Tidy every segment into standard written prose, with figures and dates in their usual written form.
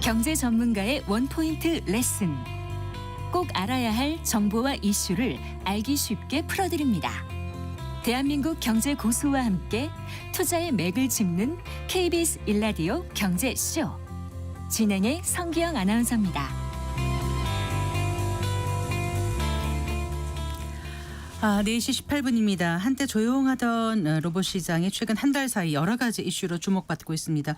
경제 전문가의 원포인트 레슨. 꼭 알아야 할 정보와 이슈를 알기 쉽게 풀어드립니다. 대한민국 경제 고수와 함께 투자의 맥을 짚는 KBS 1라디오 경제쇼. 진행의 성기영 아나운서입니다. 4시 18분입니다. 한때 조용하던 로봇 시장이 최근 한 달 사이 여러 가지 이슈로 주목받고 있습니다.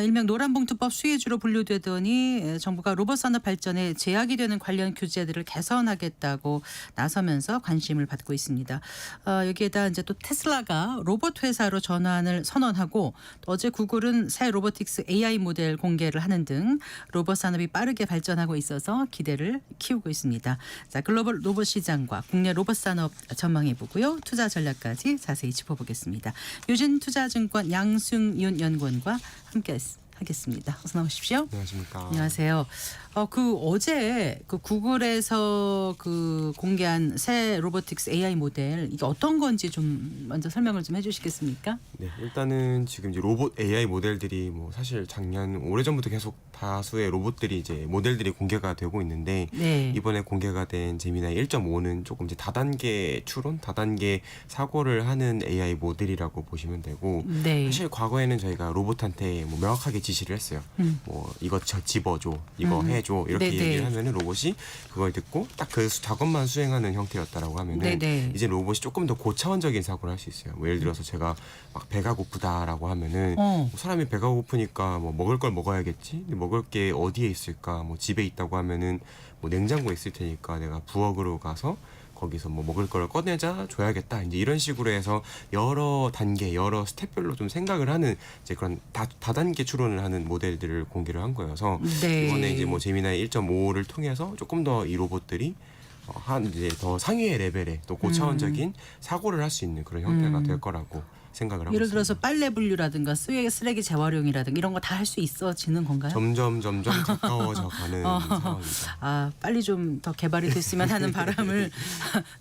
일명 노란봉투법 수혜주로 분류되더니 정부가 로봇 산업 발전에 제약이 되는 관련 규제들을 개선하겠다고 나서면서 관심을 받고 있습니다. 여기에다 이제 또 테슬라가 로봇 회사로 전환을 선언하고 또 어제 구글은 새 로보틱스 AI 모델 공개를 하는 등 로봇 산업이 빠르게 발전하고 있어서 기대를 키우고 있습니다. 자, 글로벌 로봇 시장과 국내 로봇 산업 전망해 보고요. 투자 전략까지 자세히 짚어보겠습니다. 유진투자증권 양승윤 연구원과 함께 하겠습니다. 어서 나오십시오. 안녕하십니까. 안녕하세요. 어제 구글에서 공개한 새 로보틱스 AI 모델 이게 어떤 건지 좀 먼저 설명을 좀 해주시겠습니까? 네, 일단은 지금 이제 로봇 AI 모델들이 뭐 사실 작년 오래전부터 계속 다수의 로봇들이 이제 모델들이 공개가 되고 있는데 네. 이번에 공개가 된 제미나이 1.5는 조금 이제 다단계 추론, 다단계 사고를 하는 AI 모델이라고 보시면 되고 네. 사실 과거에는 저희가 로봇한테 뭐 명확하게 지시를 했어요. 뭐 이거 집어줘, 이거 해줘 이렇게 네네. 얘기를 하면은 로봇이 그걸 듣고 딱 그 작업만 수행하는 형태였다라고 하면은 네네. 이제 로봇이 조금 더 고차원적인 사고를 할 수 있어요. 뭐 예를 들어서 제가 막 배가 고프다라고 하면은 뭐 사람이 배가 고프니까 뭐 먹을 걸 먹어야겠지. 근데 먹을 게 어디에 있을까? 뭐 집에 있다고 하면은 뭐 냉장고에 있을 테니까 내가 부엌으로 가서 거기서 뭐 먹을 걸 꺼내자 줘야겠다. 이제 이런 식으로 해서 여러 단계, 여러 스텝별로 좀 생각을 하는 이제 그런 다단계 추론을 하는 모델들을 공개를 한 거여서 네. 이번에 이제 뭐 제미나이 1.5를 통해서 조금 더 이 로봇들이 한 이제 더 상위의 레벨의 또 고차원적인 사고를 할 수 있는 그런 형태가 될 거라고 생각을 하고 예를 있습니다. 들어서 빨래 분류라든가 쓰레기 재활용이라든가 이런 거 다 할 수 있어지는 건가요? 점점 가까워져 가는 상황입니다. 빨리 좀 더 개발이 됐으면 하는 바람을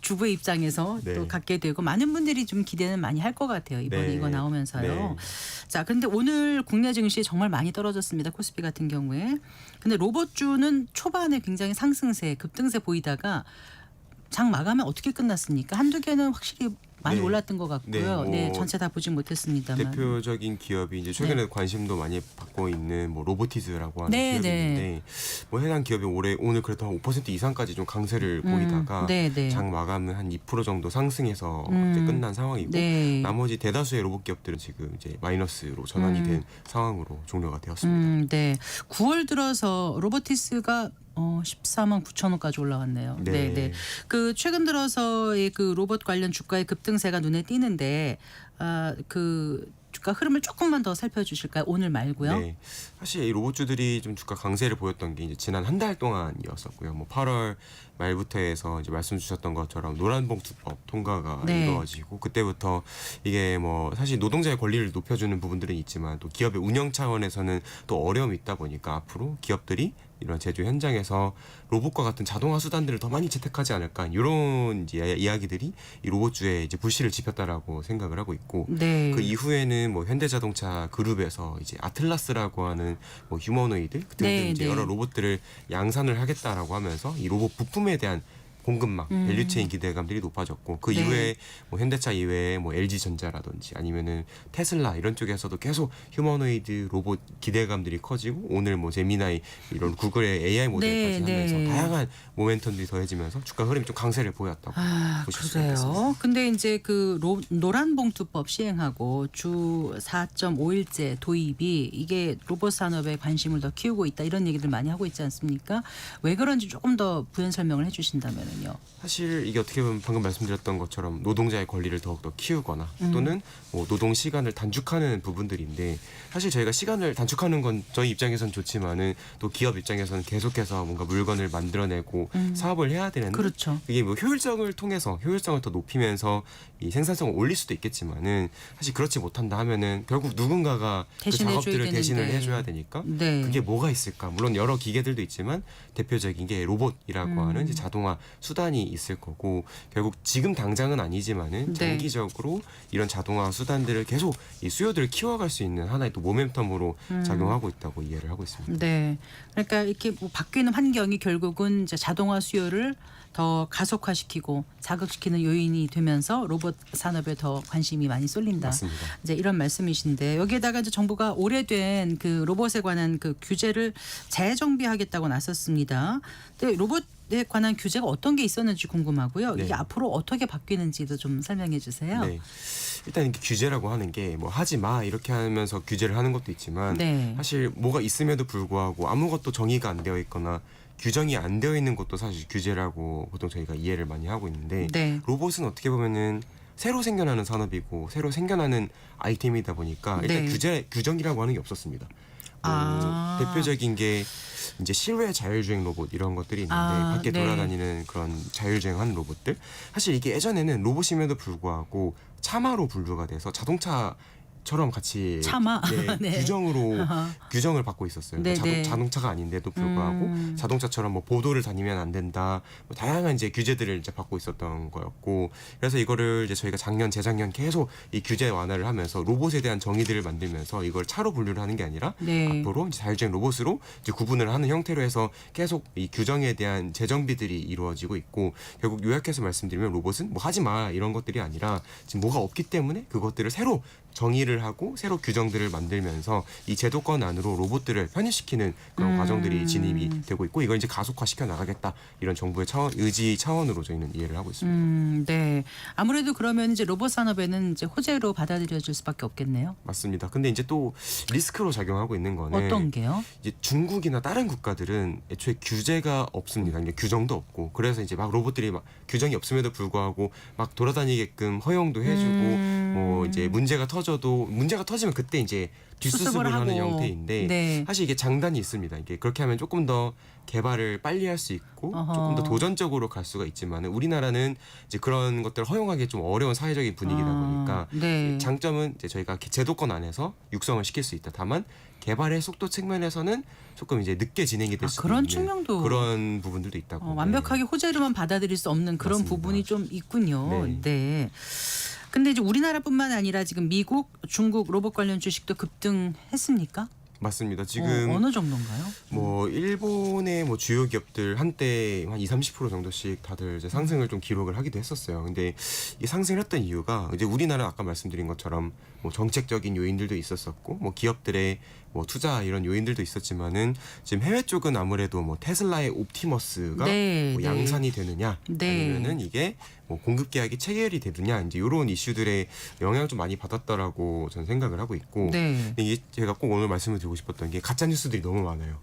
주부의 입장에서 네. 또 갖게 되고 많은 분들이 좀 기대는 많이 할 것 같아요. 이번에 네. 이거 나오면서요. 네. 자, 근데 오늘 국내 증시 정말 많이 떨어졌습니다. 코스피 같은 경우에. 근데 로봇주는 초반에 굉장히 상승세, 급등세 보이다가 장 마감에 어떻게 끝났습니까? 한두 개는 확실히 많이 네. 올랐던 것 같고요. 네, 뭐 전체 다 보진 못했습니다만. 대표적인 기업이 이제 최근에 관심도 많이 받고 있는 뭐 로보티즈라고 하는 네, 기업이 네. 있는데 뭐 해당 기업이 오늘 그래도 한 5% 이상까지 좀 강세를 보이다가 네, 네. 장 마감은 한 2% 정도 상승해서 이제 끝난 상황이고 네. 나머지 대다수의 로봇 기업들은 지금 이제 마이너스로 전환이 된 상황으로 종료가 되었습니다. 네. 9월 들어서 로보티스가 14만 9천 원까지 올라왔네요. 네. 네. 그 최근 들어서의 그 로봇 관련 주가의 급등세가 눈에 띄는데 그 주가 흐름을 조금만 더 살펴주실까요? 오늘 말고요. 네, 사실 이 로봇주들이 좀 주가 강세를 보였던 게 이제 지난 한 달 동안이었었고요. 뭐 8월 말부터 해서 이제 말씀 주셨던 것처럼 노란봉투법 통과가 네. 이루어지고 그때부터 이게 뭐 사실 노동자의 권리를 높여주는 부분들은 있지만 또 기업의 운영 차원에서는 또 어려움이 있다 보니까 앞으로 기업들이 이런 제조 현장에서 로봇과 같은 자동화 수단들을 더 많이 채택하지 않을까 이런 이제 이야기들이 이 로봇주에 이제 불씨를 지폈다라고 생각을 하고 있고 네. 그 이후에는 뭐 현대자동차 그룹에서 이제 아틀라스라고 하는 뭐 휴머노이드 등등 네, 이제 네. 여러 로봇들을 양산을 하겠다라고 하면서 이 로봇 부품에 대한 공급망, 밸류체인 기대감들이 높아졌고 그 네. 이후에 뭐 현대차 이외에 뭐 LG전자라든지 아니면은 테슬라 이런 쪽에서도 계속 휴머노이드 로봇 기대감들이 커지고 오늘 뭐 제미나이 이런 구글의 AI 모델까지 네, 하면서 네. 다양한 모멘텀들이 더해지면서 주가 흐름이 좀 강세를 보였다고 보실 수 있겠습니다. 그래요. 근데 이제 그 노란봉투법 시행하고 주 4.5일제 도입이 이게 로봇 산업에 관심을 더 키우고 있다 이런 얘기들 많이 하고 있지 않습니까? 왜 그런지 조금 더 부연 설명을 해주신다면요. 사실 이게 어떻게 보면 방금 말씀드렸던 것처럼 노동자의 권리를 더욱더 키우거나 또는 뭐 노동 시간을 단축하는 부분들인데 사실 저희가 시간을 단축하는 건 저희 입장에선 좋지만은 또 기업 입장에서는 계속해서 뭔가 물건을 만들어내고 사업을 해야 되는데 그렇죠. 이게 뭐 효율성을 통해서 효율성을 더 높이면서 이 생산성을 올릴 수도 있겠지만은 사실 그렇지 못한다 하면은 결국 누군가가 그 대신해줘야 작업들을 대신을 되는데. 해줘야 되니까 네. 그게 뭐가 있을까? 물론 여러 기계들도 있지만 대표적인 게 로봇이라고 하는 이제 자동화 수단이 있을 거고 결국 지금 당장은 아니지만은 네. 장기적으로 이런 자동화 수단들을 계속 이 수요들을 키워갈 수 있는 하나의 또 모멘텀으로 작용하고 있다고 이해를 하고 있습니다. 네. 그러니까 이렇게 뭐 바뀌는 환경이 결국은 이제 자동화 수요를 더 가속화시키고 자극시키는 요인이 되면서 로봇 산업에 더 관심이 많이 쏠린다. 맞습니다. 이제 이런 말씀이신데 여기에다가 이제 정부가 오래된 그 로봇에 관한 그 규제를 재정비하겠다고 나섰습니다. 근데 로봇에 관한 규제가 어떤 게 있었는지 궁금하고요. 네. 이게 앞으로 어떻게 바뀌는지도 좀 설명해 주세요. 네. 일단 이렇게 규제라고 하는 게 뭐 하지 마 이렇게 하면서 규제를 하는 것도 있지만 네. 사실 뭐가 있음에도 불구하고 아무것도 정의가 안 되어 있거나 규정이 안 되어 있는 것도 사실 규제라고 보통 저희가 이해를 많이 하고 있는데 네. 로봇은 어떻게 보면은 새로 생겨나는 산업이고 새로 생겨나는 아이템이다 보니까 일단 네. 규정이라고 하는 게 없었습니다. 아. 대표적인 게 이제 실외 자율주행 로봇 이런 것들이 있는데 밖에 네. 돌아다니는 그런 자율주행하는 로봇들 사실 이게 예전에는 로봇임에도 불구하고 차마로 분류가 돼서 자동차처럼 같이 차마? 네, 네. 규정으로 아하. 규정을 받고 있었어요. 네, 네. 자동차가 아닌데도 불구하고 자동차처럼 뭐 보도를 다니면 안 된다. 뭐 다양한 이제 규제들을 이제 받고 있었던 거였고 그래서 이거를 이제 저희가 작년 재작년 계속 이 규제 완화를 하면서 로봇에 대한 정의들을 만들면서 이걸 차로 분류를 하는 게 아니라 네. 앞으로 이제 자율주행 로봇으로 이제 구분을 하는 형태로 해서 계속 이 규정에 대한 재정비들이 이루어지고 있고 결국 요약해서 말씀드리면 로봇은 뭐 하지 마 이런 것들이 아니라 지금 뭐가 없기 때문에 그것들을 새로 정의를 하고 새로 규정들을 만들면서 이 제도권 안으로 로봇들을 편입시키는 그런 과정들이 진입이 되고 있고 이걸 이제 가속화시켜 나가겠다 이런 정부의 의지 차원으로 저희는 이해를 하고 있습니다. 네. 아무래도 그러면 이제 로봇 산업에는 이제 호재로 받아들여질 수밖에 없겠네요. 맞습니다. 근데 이제 또 리스크로 작용하고 있는 거는 어떤 게요? 이제 중국이나 다른 국가들은 애초에 규제가 없습니다. 그러니까 규정도 없고 그래서 이제 막 로봇들이 막 규정이 없음에도 불구하고 막 돌아다니게끔 허용도 해주고 뭐 이제 문제가 터지면 그때 이제 뒷수습을 하는 하고. 형태인데 네. 사실 이게 장단이 있습니다. 이게 그렇게 하면 조금 더 개발을 빨리 할 수 있고 어허. 조금 더 도전적으로 갈 수가 있지만 우리나라는 이제 그런 것들을 허용하기 좀 어려운 사회적인 분위기다 보니까 네. 장점은 이제 저희가 제도권 안에서 육성을 시킬 수 있다. 다만 개발의 속도 측면에서는 조금 이제 늦게 진행이 될 수 그런 있는 측면도 그런 부분들도 있다고. 완벽하게 호재로만 받아들일 수 없는 그런 맞습니다. 부분이 좀 있군요. 네. 네. 근데 이제 우리나라뿐만 아니라 지금 미국, 중국 로봇 관련 주식도 급등했습니까? 맞습니다. 지금 어느 정도인가요? 뭐 일본의 뭐 주요 기업들 한때 한 20-30% 정도씩 다들 이제 상승을 좀 기록을 하기도 했었어요. 근데 이 상승을 했던 이유가 이제 우리나라 아까 말씀드린 것처럼 뭐 정책적인 요인들도 있었었고 뭐 기업들의 뭐 투자 이런 요인들도 있었지만은 지금 해외 쪽은 아무래도 뭐 테슬라의 옵티머스가 네, 뭐 네. 양산이 되느냐 네. 아니면은 이게 뭐 공급 계약이 체결이 되느냐 이제 이런 이슈들의 영향을 좀 많이 받았다라고 저는 생각을 하고 있고 네. 근데 이게 제가 꼭 오늘 말씀을 드리고 싶었던 게 가짜 뉴스들이 너무 많아요.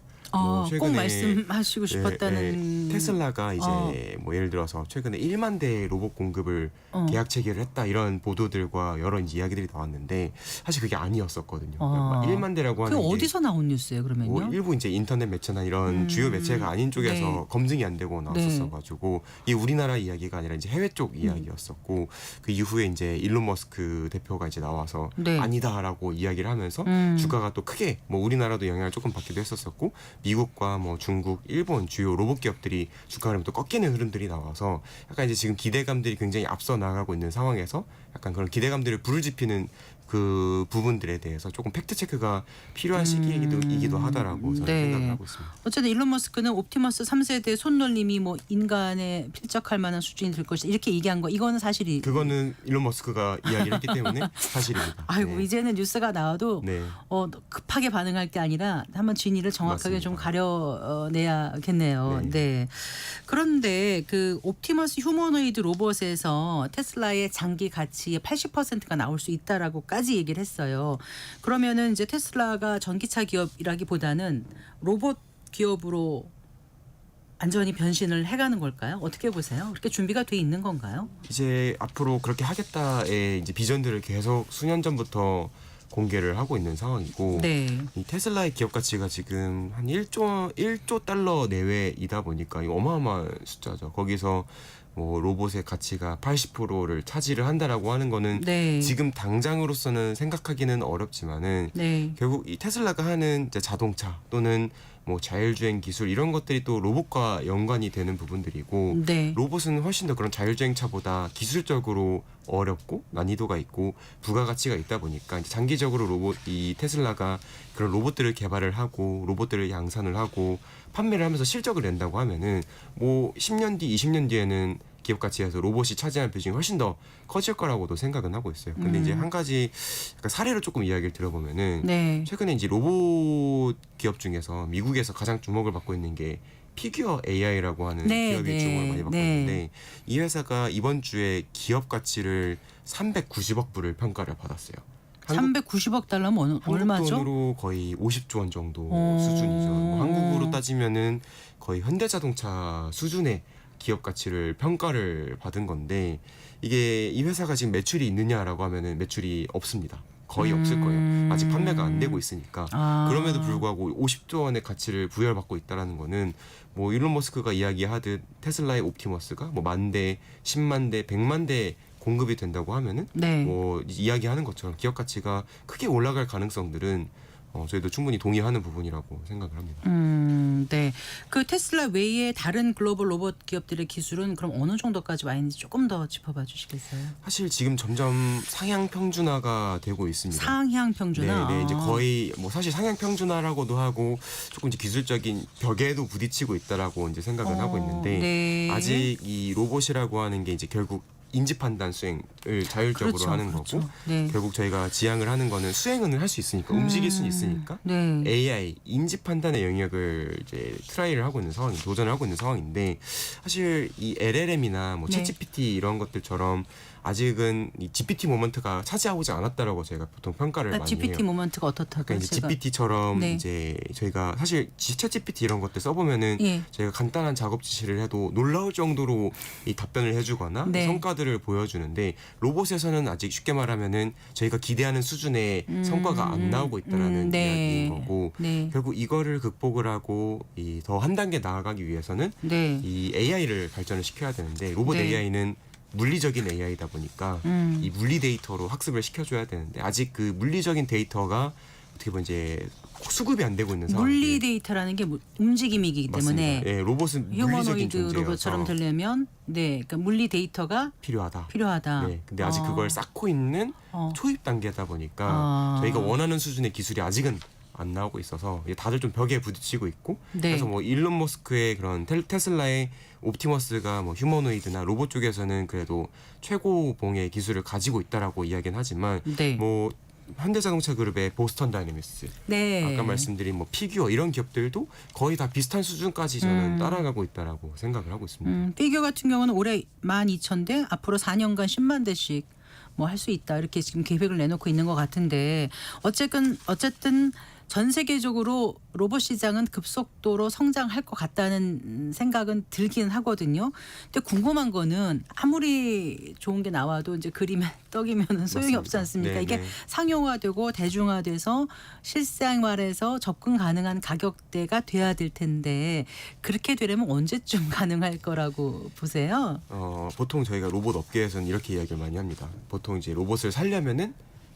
꼭 말씀하시고 싶었다는 테슬라가 이제 뭐 예를 들어서 최근에 1만 대 로봇 공급을 계약 체결을 했다 이런 보도들과 여러 이제 이야기들이 나왔는데 사실 그게 아니었었거든요. 막 1만 대라고 하는 그게 게 어디서 나온 뉴스예요, 그러면요? 뭐 일부 이제 인터넷 매체나 이런 주요 매체가 아닌 쪽에서 네. 검증이 안 되고 나왔었어가지고 이 우리나라 이야기가 아니라 이제 해외 쪽 이야기였었고 그 이후에 이제 일론 머스크 대표가 이제 나와서 네. 아니다라고 이야기를 하면서 주가가 또 크게 뭐 우리나라도 영향을 조금 받기도 했었었고 미국과 뭐 중국, 일본 주요 로봇 기업들이 주가 흐름이 또 꺾이는 흐름들이 나와서 약간 이제 지금 기대감들이 굉장히 앞서 나가고 있는 상황에서 약간 그런 기대감들을 부르짖히는 그 부분들에 대해서 조금 팩트 체크가 필요한 시기이기도 하다라고 저는 네. 생각을 하고 있습니다. 어쨌든 일론 머스크는 옵티머스 3세대 손놀림이 뭐 인간에 필적할 만한 수준이 될 것이다 이렇게 얘기한 거 이거는 사실이 그거는 일론 머스크가 이야기를 했기 때문에 사실입니다. 아이고 네. 이제는 뉴스가 나와도 네. 급하게 반응할 게 아니라 한번 진위를 정확하게 맞습니다. 좀 가려내야겠네요. 네. 네. 그런데 그 옵티머스 휴머노이드 로봇에서 테슬라의 장기 가치의 80%가 나올 수 있다라고까지 얘기를 했어요. 그러면은 이제 테슬라가 전기차 기업이라기보다는 로봇 기업으로 완전히 변신을 해가는 걸까요? 어떻게 보세요? 그렇게 준비가 돼 있는 건가요? 이제 앞으로 그렇게 하겠다의 이제 비전들을 계속 수년 전부터 공개를 하고 있는 상황이고 네. 이 테슬라의 기업 가치가 지금 한 1조 달러 내외이다 보니까 이거 어마어마한 숫자죠. 거기서 뭐 로봇의 가치가 80%를 차지를 한다라고 하는 거는 네. 지금 당장으로서는 생각하기는 어렵지만은 네. 결국 이 테슬라가 하는 이제 자동차 또는 뭐 자율주행 기술 이런 것들이 또 로봇과 연관이 되는 부분들이고 네. 로봇은 훨씬 더 그런 자율주행차보다 기술적으로 어렵고 난이도가 있고 부가가치가 있다 보니까 이제 장기적으로 이 테슬라가 그런 로봇들을 개발을 하고 로봇들을 양산을 하고 판매를 하면서 실적을 낸다고 하면은 뭐 10년 뒤, 20년 뒤에는 기업 가치에서 로봇이 차지하는 비중이 훨씬 더 커질 거라고도 생각은 하고 있어요. 근데 이제 한 가지 약간 사례로 조금 이야기를 들어보면은 네. 최근에 이제 로봇 기업 중에서 미국에서 가장 주목을 받고 있는 게 피규어 AI라고 하는 네, 기업이 네, 주목을 많이 받고 네. 있는데 이 회사가 이번 주에 기업 가치를 390억 불을 평가를 받았어요. 390억 달러면 한국 얼마죠? 돈으로 거의 50조 원 정도 오. 수준이죠. 뭐 한국으로 따지면은 거의 현대자동차 수준의 기업 가치를 평가를 받은 건데 이게 이 회사가 지금 매출이 있느냐라고 하면은 매출이 없습니다. 거의 없을 거예요. 아직 판매가 안 되고 있으니까. 그럼에도 불구하고 50조 원의 가치를 부여받고 있다라는 거는 뭐 일론 머스크가 이야기하듯 테슬라의 옵티머스가 뭐 10,000대, 10만 대, 100만 대 공급이 된다고 하면은 네. 뭐 이야기하는 것처럼 기업 가치가 크게 올라갈 가능성들은 저희도 충분히 동의하는 부분이라고 생각을 합니다. 네. 그 테슬라 외에 다른 글로벌 로봇 기업들의 기술은 그럼 어느 정도까지 와 있는지 조금 더 짚어봐 주시겠어요? 사실 지금 점점 상향 평준화가 되고 있습니다. 상향 평준화. 네, 이제 거의 뭐 사실 상향 평준화라고도 하고 조금 이제 기술적인 벽에도 부딪히고 있다라고 이제 생각을 하고 있는데 네. 아직 이 로봇이라고 하는 게 이제 결국 인지 판단 수행을 자율적으로 그렇죠, 하는 그렇죠. 거고 네. 결국 저희가 지향을 하는 거는 수행은 할 수 있으니까 움직일 수는 있으니까 네. AI 인지 판단의 영역을 이제 트라이를 하고 있는 상황, 도전을 하고 있는 상황인데 사실 이 LLM이나 뭐 네. 챗GPT 이런 것들처럼 아직은 이 GPT 모먼트가 차지하지 않았다라고 저희가 보통 평가를 많이 GPT 해요. 모먼트가 어떻다고요? 그러니까 이제 GPT처럼 네. 이제 저희가 사실 챗GPT 이런 것들 써보면은 예. 저희가 간단한 작업 지시를 해도 놀라울 정도로 이 답변을 해주거나 네. 성과들을 보여주는데 로봇에서는 아직 쉽게 말하면은 저희가 기대하는 수준의 성과가 안 나오고 있다라는 네. 이야기인 거고 네. 결국 이거를 극복을 하고 이 더 한 단계 나아가기 위해서는 네. 이 AI를 발전을 시켜야 되는데 로봇 네. AI는 물리적인 AI다 보니까 이 물리 데이터로 학습을 시켜줘야 되는데 아직 그 물리적인 데이터가 어떻게 보면 이제 수급이 안 되고 있는 상황. 물리 데이터라는 게 움직임이기 때문에 맞습니다. 예, 로봇은 물리적인 휴머노이드 존재여서 로봇처럼 되려면 그러니까 물리 데이터가 필요하다. 필요하다. 네, 근데 아직 그걸 쌓고 있는 초입 단계다 보니까 저희가 원하는 수준의 기술이 아직은 안 나오고 있어서 다들 좀 벽에 부딪히고 있고 네. 그래서 뭐 일론 머스크의 그런 테슬라의 옵티머스가 뭐 휴머노이드나 로봇 쪽에서는 그래도 최고봉의 기술을 가지고 있다라고 이야기는 하지만 네. 뭐 현대자동차 그룹의 보스턴 다이내믹스 네. 아까 말씀드린 뭐 피규어 이런 기업들도 거의 다 비슷한 수준까지 저는 따라가고 있다라고 생각을 하고 있습니다. 피규어 같은 경우는 올해 12,000대, 앞으로 4년간 10만 대씩 뭐 할 수 있다 이렇게 지금 계획을 내놓고 있는 것 같은데 어쨌든 전 세계적으로 로봇 시장은 급속도로 성장할 것 같다는 생각은 들긴 하거든요. 근데 궁금한 거는 아무리 좋은 게 나와도 이제 그림에 떡이면은 소용이 맞습니다. 없지 않습니까? 네, 이게 네. 상용화되고 대중화돼서 실생활에서 접근 가능한 가격대가 돼야 될 텐데 그렇게 되려면 언제쯤 가능할 거라고 보세요? 보통 저희가 로봇 업계에서는 이렇게 이야기를 많이 합니다. 보통 이제 로봇을 살려면은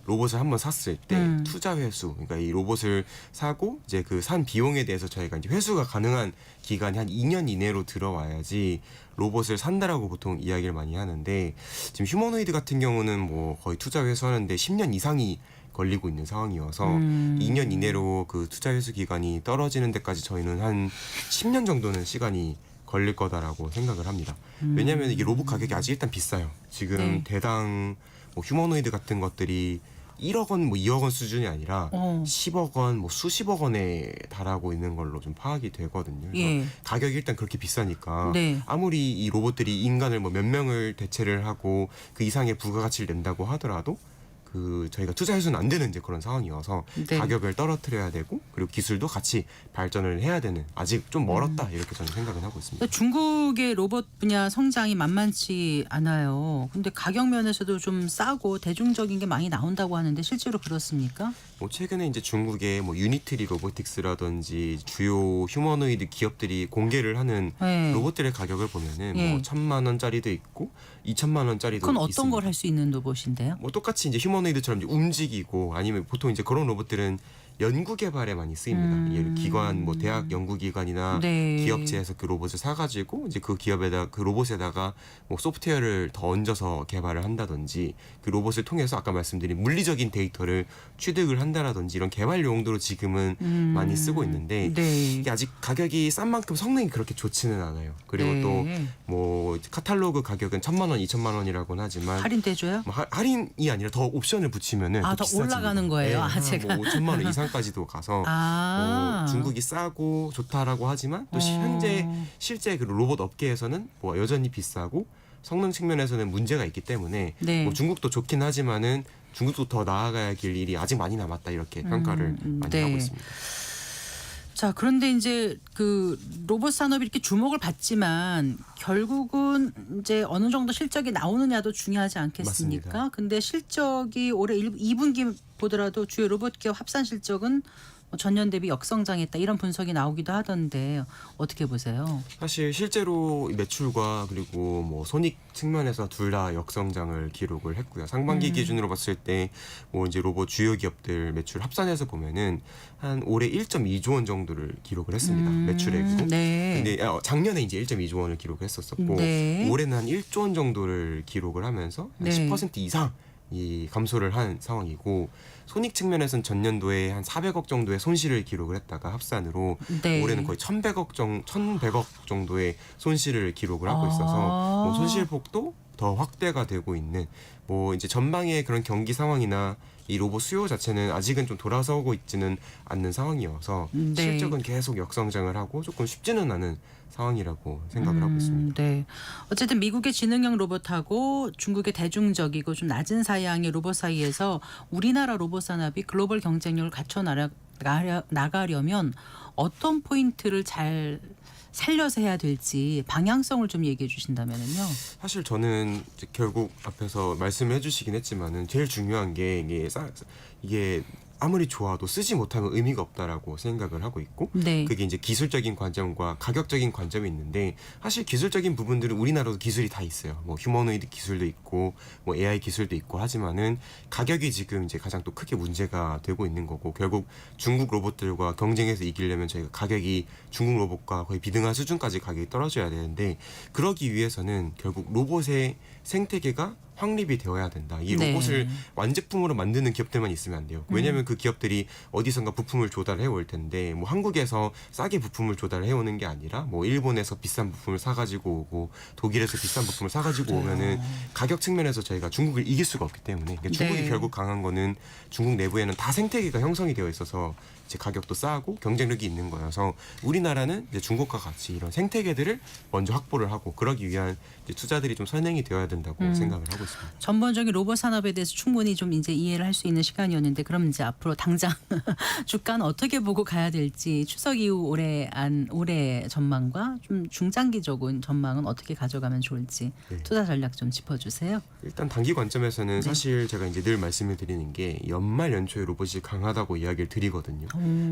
로봇을 한번 샀을 때 투자 회수, 그러니까 이 로봇을 사고 이제 그 산 비용에 대해서 저희가 이제 회수가 가능한 기간이 한 2년 이내로 들어와야지 로봇을 산다라고 보통 이야기를 많이 하는데 지금 휴머노이드 같은 경우는 뭐 거의 투자 회수하는데 10년 이상이 걸리고 있는 상황이어서 2년 이내로 그 투자 회수 기간이 떨어지는 데까지 저희는 한 10년 정도는 시간이 걸릴 거다라고 생각을 합니다. 왜냐하면 이게 로봇 가격이 아직 일단 비싸요. 지금 네. 대당 뭐 휴머노이드 같은 것들이 1억 원, 뭐 2억 원 수준이 아니라 10억 원, 뭐 수십억 원에 달하고 있는 걸로 좀 파악이 되거든요. 그래서 예. 가격이 일단 그렇게 비싸니까 네. 아무리 이 로봇들이 인간을 뭐 몇 명을 대체를 하고 그 이상의 부가가치를 낸다고 하더라도 그 저희가 투자 회수는 안 되는 이제 그런 상황이어서 네. 가격을 떨어뜨려야 되고 그리고 기술도 같이 발전을 해야 되는 아직 좀 멀었다 이렇게 저는 생각은 하고 있습니다. 중국의 로봇 분야 성장이 만만치 않아요. 근데 가격 면에서도 좀 싸고 대중적인 게 많이 나온다고 하는데 실제로 그렇습니까? 뭐 최근에 이제 중국의 뭐 유니트리 로보틱스라든지 주요 휴머노이드 기업들이 공개를 하는 네. 로봇들의 가격을 보면은 예. 뭐 1,000만 원짜리도 있고 2,000만 원짜리도 그건 있습니다. 어떤 걸 할 수 있는 로봇인데요? 뭐 똑같이 이제 휴머노이드처럼 이제 움직이고 아니면 보통 이제 그런 로봇들은 연구 개발에 많이 쓰입니다. 예를 기관 뭐 대학 연구기관이나 네. 기업체에서 그 로봇을 사가지고 이제 그 기업에다 그 로봇에다가 뭐 소프트웨어를 더 얹어서 개발을 한다든지 그 로봇을 통해서 아까 말씀드린 물리적인 데이터를 취득을 한다라든지 이런 개발 용도로 지금은 많이 쓰고 있는데 네. 이게 아직 가격이 싼 만큼 성능이 그렇게 좋지는 않아요. 그리고 네. 또 뭐 카탈로그 가격은 1,000만 원, 2,000만 원이라고는 하지만 할인돼줘요? 뭐 할인이 아니라 더 옵션을 붙이면은 더 비싸집니다. 올라가는 거예요? 아, 제가. 뭐 5천만 원 이상까지도 가서 중국이 싸고 좋다라고 하지만 또 현재 실제 그 로봇 업계에서는 뭐 여전히 비싸고 성능 측면에서는 문제가 있기 때문에 네. 뭐 중국도 좋긴 하지만은 중국도 더 나아가야 할 일이 아직 많이 남았다 이렇게 평가를 많이 네. 하고 있습니다. 자, 그런데 이제 그 로봇 산업이 이렇게 주목을 받지만 결국은 이제 어느 정도 실적이 나오느냐도 중요하지 않겠습니까? 맞습니다. 근데 실적이 올해 2분기 보더라도 주요 로봇 기업 합산 실적은 전년 대비 역성장했다 이런 분석이 나오기도 하던데 어떻게 보세요? 사실 실제로 매출과 그리고 뭐 손익 측면에서 둘 다 역성장을 기록을 했고요. 상반기 기준으로 봤을 때 뭐 이제 로봇 주요 기업들 매출 합산해서 보면은 한 올해 1.2조 원 정도를 기록을 했습니다. 매출액으로. 네. 근데 작년에 이제 1.2조 원을 기록했었었고 네. 올해는 한 1조 원 정도를 기록을 하면서 한 네. 10% 이상 이 감소를 한 상황이고 손익 측면에서는 전년도에 한 400억 정도의 손실을 기록을 했다가 합산으로 네. 올해는 거의 1,100억 정도의 손실을 기록을 하고 있어서 뭐 손실폭도 더 확대가 되고 있는 뭐 이제 전망의 그런 경기 상황이나 이 로봇 수요 자체는 아직은 좀 돌아서고 있지는 않는 상황이어서 네. 실적은 계속 역성장을 하고 조금 쉽지는 않은 상황이라고 생각을 하고 있습니다. 네. 어쨌든 미국의 지능형 로봇하고 중국의 대중적이고 좀 낮은 사양의 로봇 사이에서 우리나라 로봇 산업이 글로벌 경쟁력을 갖춰 나가려면 어떤 포인트를 잘 살려서 해야 될지 방향성을 좀 얘기해 주신다면요. 사실 저는 이제 결국 앞에서 말씀을 해주시긴 했지만은 제일 중요한 게 이게 아무리 좋아도 쓰지 못하면 의미가 없다라고 생각을 하고 있고 네. 그게 이제 기술적인 관점과 가격적인 관점이 있는데 사실 기술적인 부분들은 우리나라도 기술이 다 있어요. 뭐 휴머노이드 기술도 있고 뭐 AI 기술도 있고 하지만은 가격이 지금 이제 가장 또 크게 문제가 되고 있는 거고 결국 중국 로봇들과 경쟁해서 이기려면 저희가 가격이 중국 로봇과 거의 비등한 수준까지 가격이 떨어져야 되는데 그러기 위해서는 결국 로봇의 생태계가 확립이 되어야 된다. 이 네. 로봇을 완제품으로 만드는 기업들만 있으면 안 돼요. 왜냐하면 그 기업들이 어디선가 부품을 조달해 올 텐데 뭐 한국에서 싸게 부품을 조달해 오는 게 아니라 뭐 일본에서 비싼 부품을 사가지고 오고 독일에서 비싼 부품을 사가지고 오면은 가격 측면에서 저희가 중국을 이길 수가 없기 때문에 그러니까 중국이 네. 결국 강한 거는 중국 내부에는 다 생태계가 형성이 되어 있어서 이제 가격도 싸고 경쟁력이 있는 거여서 우리나라는 이제 중국과 같이 이런 생태계들을 먼저 확보를 하고 그러기 위한 이제 투자들이 좀 선행이 되어야 된다고 생각을 하고 있습니다. 전반적인 로봇 산업에 대해서 충분히 좀 이제 이해를 할 수 있는 시간이었는데 그럼 이제 앞으로 당장 주가는 어떻게 보고 가야 될지 추석 이후 올해 전망과 좀 중장기적인 전망은 어떻게 가져가면 좋을지 네. 투자 전략 좀 짚어주세요. 일단 단기 관점에서는 네. 사실 제가 이제 늘 말씀을 드리는 게 연말 연초에 로봇이 강하다고 이야기를 드리거든요.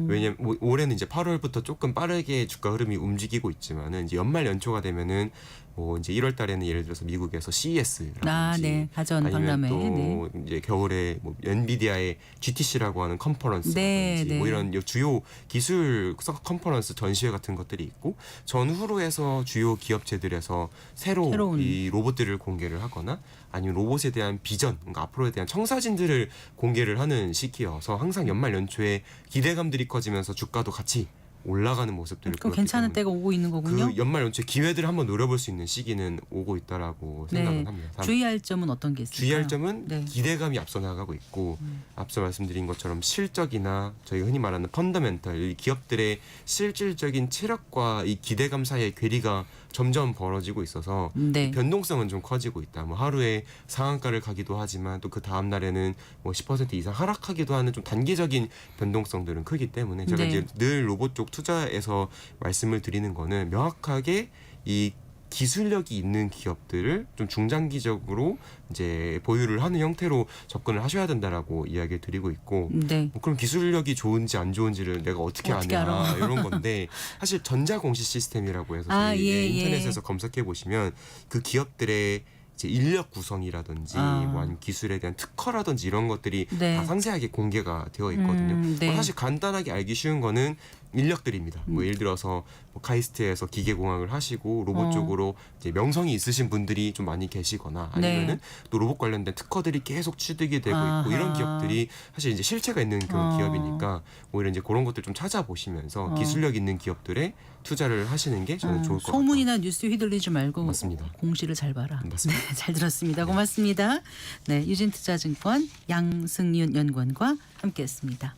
왜냐면 뭐 올해는 이제 8월부터 조금 빠르게 주가 흐름이 움직이고 있지만은 이제 연말 연초가 되면은 뭐 이제 1월 달에는 예를 들어서 미국에서 CES라든지 네. 가전 아니면 박람회. 또 네. 이제 겨울에 뭐 엔비디아의 GTC라고 하는 컨퍼런스라든지 네, 네. 뭐 이런 주요 기술 컨퍼런스 전시회 같은 것들이 있고 전후로 해서 주요 기업체들에서 새로운 이 로봇들을 공개를 하거나 아니면 로봇에 대한 비전, 그러니까 앞으로에 대한 청사진들을 공개를 하는 시기여서 항상 연말 연초에 기대감들이 커지면서 주가도 같이 올라가는 모습들을 그럼 보였기 괜찮은 때문에 때가 오고 있는 거군요. 그 연말 연초에 기회들을 한번 노려볼 수 있는 시기는 오고 있다라고 생각을 합니다. 주의할 점은 어떤 게 있을까요? 주의할 점은 네. 기대감이 앞서 나가고 있고 앞서 말씀드린 것처럼 실적이나 저희가 흔히 말하는 펀더멘털 이 기업들의 실질적인 체력과 이 기대감 사이의 괴리가 점점 벌어지고 있어서 네. 변동성은 좀 커지고 있다. 뭐 하루에 상한가를 가기도 하지만 또 그 다음 날에는 뭐 10% 이상 하락하기도 하는 좀 단기적인 변동성들은 크기 때문에 제가 네. 이제 늘 로봇 쪽 투자에서 말씀을 드리는 거는 명확하게 이 기술력이 있는 기업들을 좀 중장기적으로 이제 보유를 하는 형태로 접근을 하셔야 된다라고 이야기를 드리고 있고 네. 뭐 그럼 기술력이 좋은지 안 좋은지를 내가 어떻게 아냐 알아? 이런 건데 사실 전자공시 시스템이라고 해서 저희 예, 인터넷에서 검색해 보시면 그 기업들의 이제 인력 구성이라든지 뭐 아니면 기술에 대한 특허라든지 이런 것들이 네. 다 상세하게 공개가 되어 있거든요. 네. 사실 간단하게 알기 쉬운 거는 인력들입니다. 뭐 예를 들어서 뭐 카이스트에서 기계공학을 하시고 로봇 쪽으로 이제 명성이 있으신 분들이 좀 많이 계시거나 아니면은 또 로봇 관련된 특허들이 계속 취득이 되고 아하. 있고 이런 기업들이 사실 이제 실체가 있는 그런 기업이니까 오히려 이제 그런 것들 좀 찾아보시면서 기술력 있는 기업들에 투자를 하시는 게 저는 좋을 것 같아요. 소문이나 뉴스 휘둘리지 말고 맞습니다. 공시를 잘 봐라. 맞습니다. 네, 잘 들었습니다. 고맙습니다. 네, 유진투자증권 양승윤 연구원과 함께했습니다.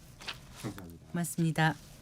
감사합니다. 고맙습니다.